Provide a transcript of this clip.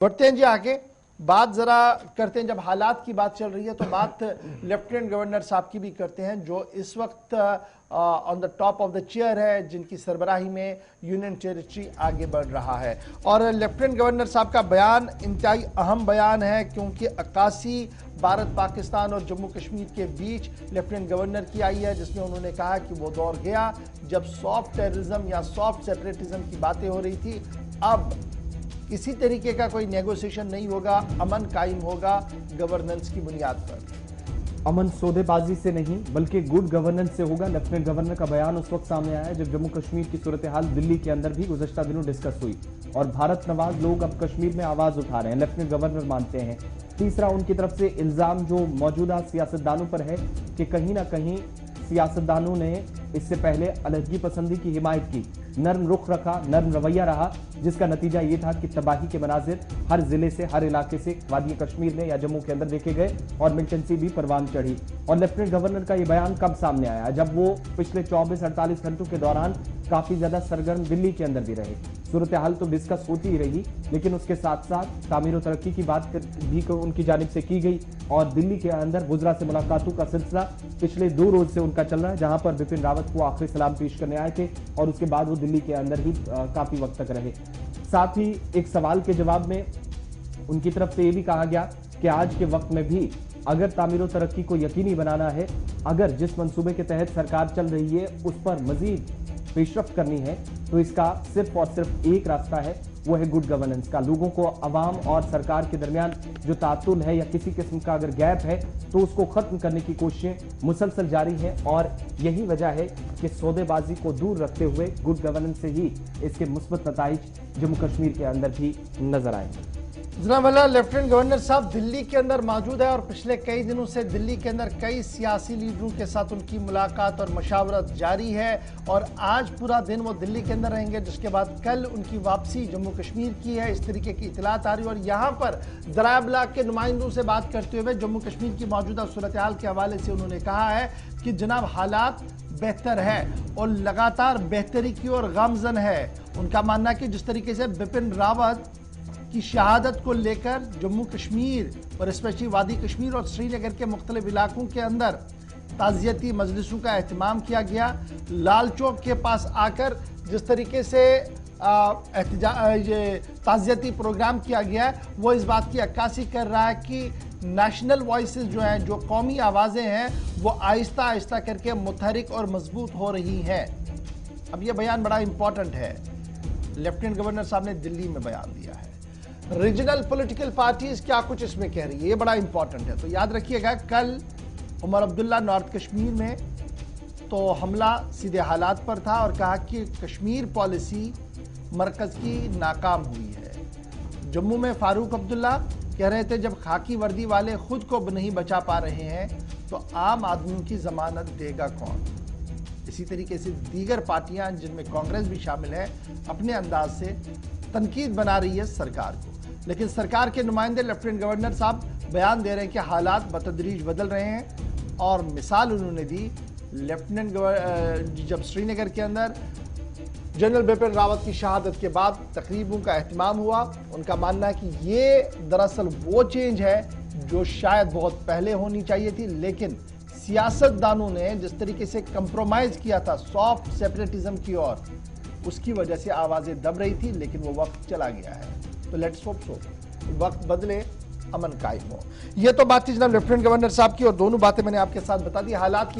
बढ़ते हैं जी आगे। बात जरा करते हैं, जब हालात की बात चल रही है तो बात लेफ्टिनेंट गवर्नर साहब की भी करते हैं, जो इस वक्त on the top of the chair है, जिनकी सरबराही में यूनियन टेरिटरी आगे बढ़ रहा है। और लेफ्टिनेंट गवर्नर साहब का बयान इंतहाई अहम बयान है, क्योंकि अक्कासी भारत पाकिस्तान और जम्मू कश्मीर के बीच लेफ्टिनेंट गवर्नर की आई है, जिसमें उन्होंने कहा कि वो दौर गया जब सॉफ्ट टेररिज्म या सॉफ्ट सेपरेटिज्म की बातें हो रही थी। अब किसी तरीके का कोई नेगोशिएशन नहीं होगा, अमन कायम होगा गवर्नेंस की बुनियाद पर। अमन सौदेबाजी से नहीं बल्कि गुड गवर्नेंस से होगा। लेफ्टिनेंट गवर्नर का बयान उस वक्त सामने आया जब जम्मू कश्मीर की सूरत हाल दिल्ली के अंदर भी गुज़श्ता दिनों डिस्कस हुई और भारत नवाज लोग अब कश्मीर में आवाज उठा रहे हैं, लेफ्टिनेंट गवर्नर मानते हैं। तीसरा, उनकी तरफ से इल्जाम जो मौजूदा सियासतदानों पर है कि कहीं ना कहीं सियासतदानों ने इससे पहले अलहदगी पसंदी की हिमायत की, नर्म रुख रखा, नर्म रवैया रहा, जिसका नतीजा ये था कि तबाही के मनाजिर हर जिले से, हर इलाके से वादी कश्मीर में या जम्मू के अंदर देखे गए और मिलिटेंसी भी परवान चढ़ी। और लेफ्टिनेंट गवर्नर का ये बयान कब सामने आया? जब वो पिछले 24-48 घंटों के दौरान काफी ज्यादा सरगर्म दिल्ली के अंदर भी रहे। सूरत हाल तो डिस्कस होती ही रही, लेकिन उसके साथ साथ तामीर और तरक्की की बात भी उनकी जानिब से की गई और दिल्ली के अंदर वुज़रा से मुलाकातों का सिलसिला पिछले 2 रोज से उनका चल रहा है, जहां पर बिपिन रावत को आखिरी सलाम पेश करने आए थे और उसके बाद वो दिल्ली के अंदर ही काफी वक्त तक रहे। साथ ही एक सवाल के जवाब में उनकी तरफ से ये भी कहा गया कि आज के वक्त में भी अगर तामीर और तरक्की को यकीनी बनाना है, अगर जिस मंसूबे के तहत सरकार चल रही है उस पर मजीद पेशरफ्त करनी है, तो इसका सिर्फ और सिर्फ एक रास्ता है, वो है गुड गवर्नेंस का। लोगों को अवाम और सरकार के दरमियान जो तातुल है या किसी किस्म का अगर गैप है तो उसको खत्म करने की कोशिशें मुसलसल जारी हैं और यही वजह है कि सौदेबाजी को दूर रखते हुए गुड गवर्नेंस से ही इसके मुस्बत नताइज जम्मू कश्मीर के अंदर भी नजर आएंगे। जनाब वाला, लेफ्टिनेंट गवर्नर साहब दिल्ली के अंदर मौजूद है और पिछले कई दिनों से दिल्ली के अंदर कई सियासी लीडरों के साथ उनकी मुलाकात और मशावरत जारी है और आज पूरा दिन वो दिल्ली के अंदर रहेंगे, जिसके बाद कल उनकी वापसी जम्मू कश्मीर की है, इस तरीके की इतलात आ रही है। और यहाँ पर ज़राए-ए-इब्लाग के नुमाइंदों से बात करते हुए जम्मू कश्मीर की मौजूदा सूरत हाल के हवाले से उन्होंने कहा है कि जनाब हालात बेहतर है और लगातार बेहतरी की ओर गामजन है। उनका मानना है कि जिस तरीके से बिपिन रावत की शहादत को लेकर जम्मू कश्मीर और स्पेशली वादी कश्मीर और श्रीनगर के मुख्तलिफ इलाकों के अंदर ताज़ियती मजलिसों का एहतमाम किया गया, लाल चौक के पास आकर जिस तरीके से ये ताज़ियती प्रोग्राम किया गया है, वो इस बात की अक्कासी कर रहा है कि नेशनल वॉइसेस जो हैं, जो कौमी आवाज़ें हैं, वो आहिस्ता आहिस्ता करके मुतहरिक और मजबूत हो रही हैं। अब ये बयान बड़ा इंपॉर्टेंट है, लेफ्टिनेंट गवर्नर साहब ने दिल्ली में बयान दिया है। रीजनल पॉलिटिकल पार्टीज क्या कुछ इसमें कह रही है, ये बड़ा इंपॉर्टेंट है। तो याद रखिएगा, कल उमर अब्दुल्ला नॉर्थ कश्मीर में तो हमला सीधे हालात पर था और कहा कि कश्मीर पॉलिसी मरकज की नाकाम हुई है। जम्मू में फारूक अब्दुल्ला कह रहे थे जब खाकी वर्दी वाले खुद को नहीं बचा पा रहे हैं तो आम आदमियों की जमानत देगा कौन। इसी तरीके से दीगर पार्टियां, जिनमें कांग्रेस भी शामिल है, अपने अंदाज से तनकीद बना रही है सरकार को, लेकिन सरकार के नुमाइंदे लेफ्टिनेंट गवर्नर साहब बयान दे रहे हैं कि हालात बतदरीज बदल रहे हैं। और मिसाल उन्होंने दी, लेफ्टिनेंट गवर्नर जब श्रीनगर के अंदर जनरल बिपिन रावत की शहादत के बाद तकरीबों का एहतमाम हुआ, उनका मानना है कि ये दरअसल वो चेंज है जो शायद बहुत पहले होनी चाहिए थी, लेकिन सियासतदानों ने जिस तरीके से कंप्रोमाइज किया था सॉफ्ट सेपरेटिज्म की ओर, उसकी वजह से आवाजें दब रही थी, लेकिन वो वक्त चला गया है। तो लेट्स होप सो वक्त बदले, अमन कायम हो। ये तो बात थी जनाब लेफ्टिनेंट गवर्नर साहब की और दोनों बातें मैंने आपके साथ बता दी। हालात की